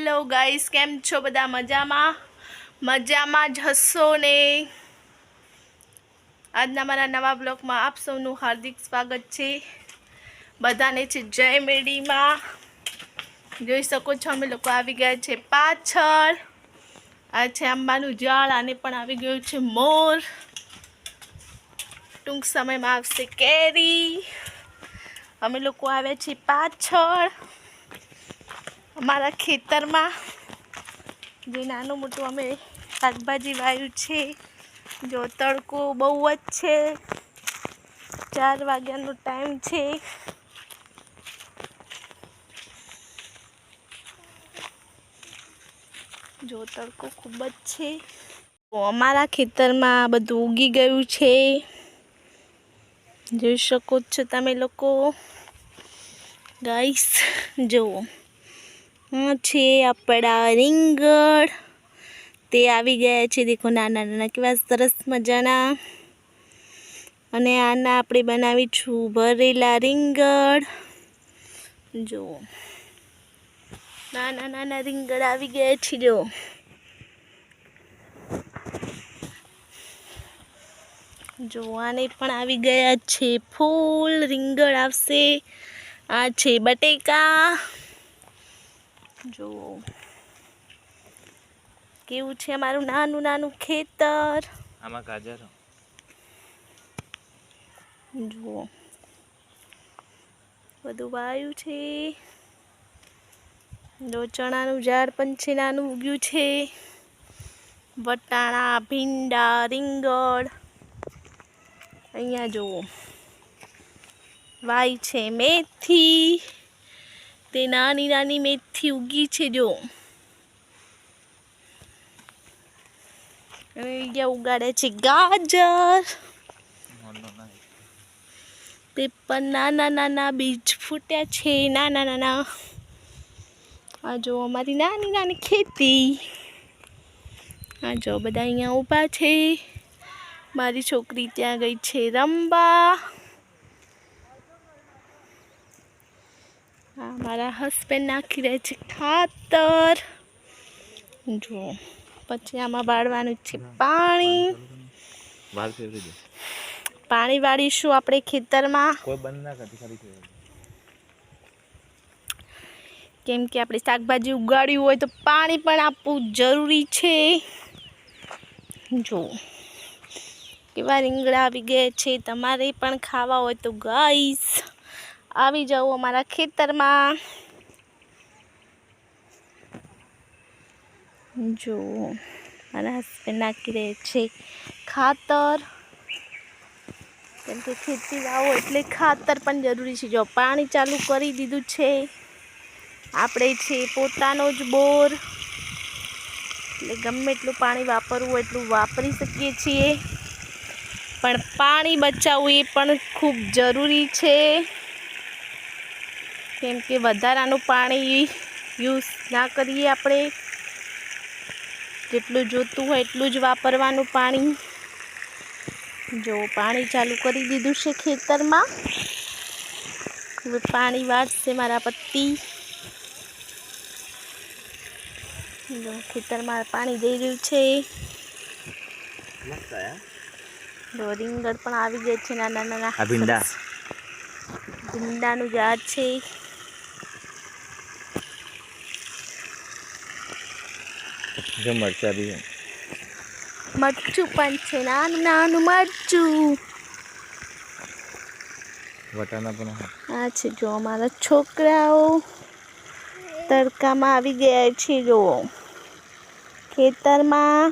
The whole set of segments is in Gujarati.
હેલો ગાઈસ, કેમ છો બધા? મજામાં જ હશો ને? આજના મારા નવા બ્લોગમાં આપ સૌનું હાર્દિક સ્વાગત છે. બધાને છે જય મેડીમાં. જોઈ શકો છો અમે લોકો આવી ગયા છે પાછળ. આ છે આંબાનું ઝાડ, આને પણ આવી ગયું છે મોર. ટૂંક સમયમાં આવશે કેરી. અમે લોકો આવ્યા છીએ પાછળ અમારા ખેતરમાં, જે નાનું મોટું અમે શાકભાજી વાવ્યું છે. જો તડકો બહુ જ છે, 4 વાગ્યાનો ટાઈમ છે. જો તડકો ખૂબ જ છે. અમારા ખેતરમાં બધું ઉગી ગયું છે, જોઈ શકો છો તમે લોકો ગાઈસ. જુઓ, છે આપણા રીંગણ, તે આવી ગયા છે. દેખો નાના નાના કેવા સરસ મજાના. અને આના આપણે બનાવીશું ભરેલા રીંગણ. જુઓ, નાના નાના રીંગણ આવી ગયા છે. જો આને પણ આવી ગયા છે ફૂલ રીંગણ આવશે. આ છે બટેકા. જો કેવું છે અમારું નાનું નાનું ખેતર. આમાં ગાજર જુઓ બધું વાયું છે. જો ચણાનું ઝાડ પણ છે, નાનું ઉગ્યું છે. વટાણા, ભીંડા, રીંગણ. અહીંયા જુઓ વાઈ છે મેથી, તે નાની નાની મેથી ઉગી છે. જો અહીંયા ઉગાડે છે ગાજર, તે પણ નાના નાના બીજ ફૂટ્યા છે. નાના નાના. આ જો અમારી નાની નાની ખેતી. આ જો બધા અહીંયા ઊભા છે. મારી છોકરી ત્યાં ગઈ છે રમવા. આ મારા હસબન્ડ નાખી રહ્યા છે ખાતર. જો પછી આમાં વાળવાનું છે પાણી. પાણી વાળીશું આપણે ખેતરમાં, કેમ કે આપણે શાકભાજી ઉગાડ્યું હોય તો પાણી પણ આપવું જરૂરી છે. જો કેવા રીંગણા આવી ગયા છે. તમારે પણ ખાવા હોય તો ગાઈસ આવી જાઓ અમારા ખેતરમાં. જો મારા હસબન્ડ નાખી રહે છે ખાતર, કેમ કે ખેતી વાવો એટલે ખાતર પણ જરૂરી છે. જો પાણી ચાલુ કરી દીધું છે. આપણે છે પોતાનો જ બોર, એટલે ગમે એટલું પાણી વાપરવું હોય એટલું વાપરી શકીએ છીએ. પણ પાણી બચાવવું એ પણ ખૂબ જરૂરી છે, કેમ કે વધારાનું પાણી યુઝ ના કરીએ. આપણે જેટલું જોતું હોય એટલું જ વાપરવાનું પાણી. જો પાણી ચાલુ કરી દીધું છે ખેતરમાં. હવે પાણી વાળશે મારા પતિ. જો ખેતરમાં પાણી દઈ રહ્યું છે. જો રીંગણ પણ આવી ગયા છે નાના નાના. ભીંડાનું ઝાડ છે. જો મરચા બી મરચું પણ છે, નાનું નાનું મરચું. વટાણા પણ. આ છે જો અમારા છોકરાઓ તડકામાં આવી ગયા છે. જો ખેતરમાં.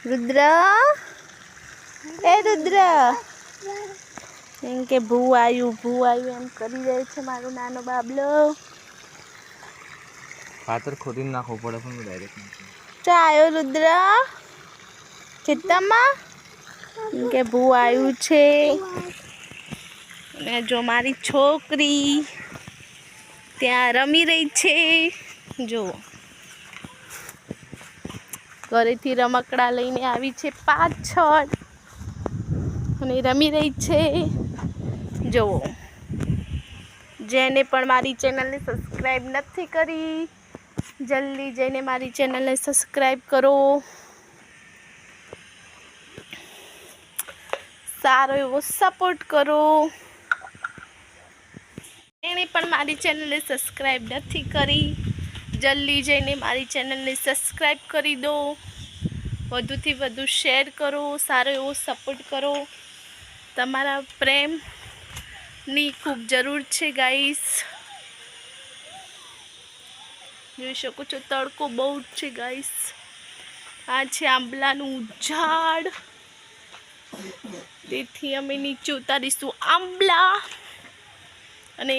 રુદ્ર, એ રુદ્ર, એમ કે ભૂ આવ્યું એમ કરી રહે છે મારો નાનો બાબલો. ખાતર ખોદીને નાખવું પડે પણ ડાયરેક્ટ ચાયો રુદ્ર ખેતરમાં, એમ કે ભૂ આવ્યું છે. અને જો મારી છોકરી ત્યાં રમી રહી છે. જો ઘરેથી રમકડા લઈને આવી છે પાછળ અને રમી રહી છે. જુઓ, જેને પણ મારી ચેનલને સબસ્ક્રાઈબ નથી કરી જલ્દી જઈને મારી ચેનલને સબસ્ક્રાઈબ કરો. સારો એવો સપોર્ટ કરો. એણે પણ મારી ચેનલને સબસ્ક્રાઈબ નથી કરી, જલ્દી જઈને મારી ચેનલને સબસ્ક્રાઈબ કરી દો. વધુથી વધુ શેર કરો, સારો એવો સપોર્ટ કરો. તમારા પ્રેમની ખૂબ જરૂર છે ગાઈસ. જોઈ શકો છો તડકો બહુ જ છે ગાઈસ. આ છે આંબલાનું ઝાડ, તેથી અમે નીચે ઉતારીશું આંબલા અને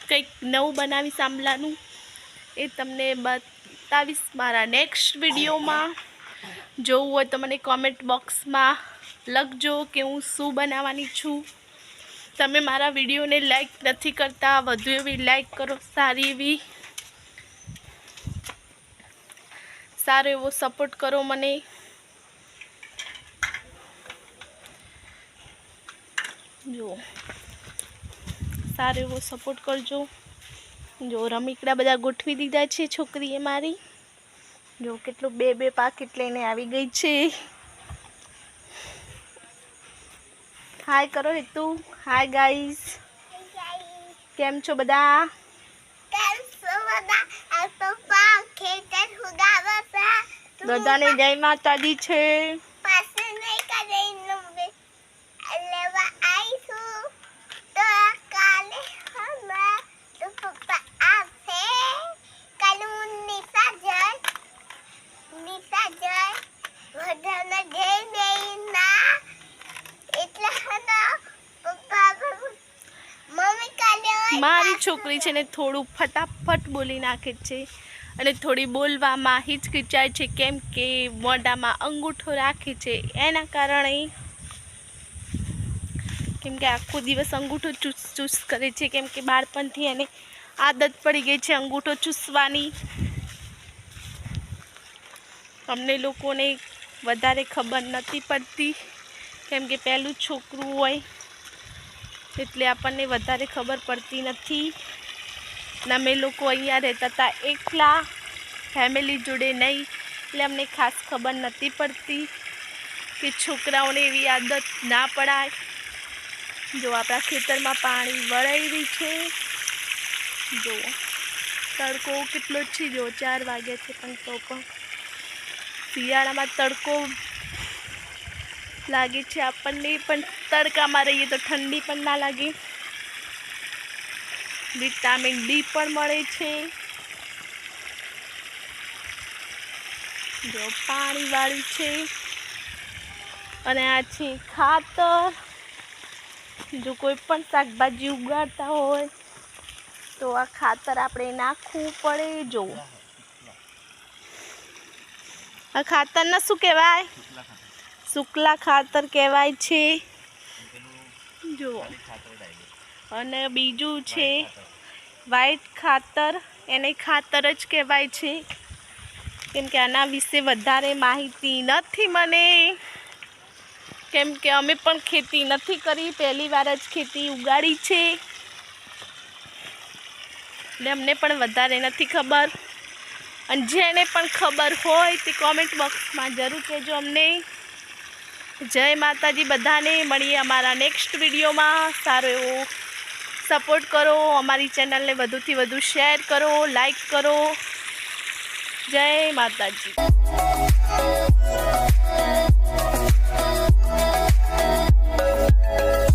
કંઈક નવું બનાવીશ આંબલાનું, એ તમને બતાવીશ મારા નેક્સ્ટ વિડીયોમાં. જોવું હોય તો મને કોમેન્ટ બોક્સમાં લખજો કે હું શું બનાવવાની છું. તમે મારા વિડીયોને લાઈક નથી કરતા, વધુ એવી લાઈક કરો, સારો એવો સપોર્ટ કરો મને. જો સારો એવો સપોર્ટ કરજો. જો રમીકડા બધા ગોઠવી દીધા છે છોકરીએ મારી. જો કેટલું બે પાકીટ લઈને આવી ગઈ છે. હાય કરો હેતુ. હાય ગાઈસ, કેમ છો બધા? બધાને જય માતાજી છે. મારી છોકરી છે ને થોડું ફટાફટ બોલી નાખે છે અને થોડી બોલવામાં હિચકિચાય છે, કેમ કે મોઢામાં અંગૂઠો રાખે છે. એના કારણે, કેમ કે આખો દિવસ અંગૂઠો ચૂસ કરે છે, કેમ કે બાળપણથી એને આદત પડી ગઈ છે અંગૂઠો ચૂસવાની. અમને લોકોને વધારે ખબર નથી પડતી, કેમ કે પહેલું છોકરું હોય એટલે આપણને વધારે ખબર પડતી નથી. ને અમે લોકો અહીંયા રહેતા હતા એકલા, ફેમિલી જોડે નહીં, એટલે અમને ખાસ ખબર નથી પડતી કે છોકરાઓને એવી આદત ના પડાય. જો આપણા ખેતરમાં પાણી વળાઈ રહી છે. જો તડકો કેટલો છે, જો 4 વાગ્યા છે, પણ તો પણ શિયાળામાં તડકો લાગે છે આપણને, પણ તડકામાં રહીએ તો ઠંડી પણ ના લાગે. વિટામિન ડી પણ મળે છે. જો પાણી વાળું છે અને આ છે ખાતર. જો કોઈ પણ શાકભાજી ઉગાડતા હોય તો આ ખાતર આપણે નાખવું પડે. જો આ ખાતરને શું કહેવાય? શુક્લા ખાતર કહેવાય છે. જુઓ, અને બીજું છે વ્હાઈટ ખાતર, એને ખાતર જ કહેવાય છે. કેમ કે આના વિશે વધારે માહિતી નથી મને, કેમ કે અમે પણ ખેતી નથી કરી, પહેલી વાર જ ખેતી ઉગાડી છે, એટલે અમને પણ વધારે નથી ખબર. અને જેને પણ ખબર હોય તે કોમેન્ટ બોક્સમાં જરૂર કહેજો અમને. જય માતાજી બધાને. મળીએ અમારા નેક્સ્ટ વિડીયોમાં. સારો એવો સપોર્ટ કરો, અમારી ચેનલને વધુથી વધુ શેર કરો, લાઈક કરો. જય માતાજી.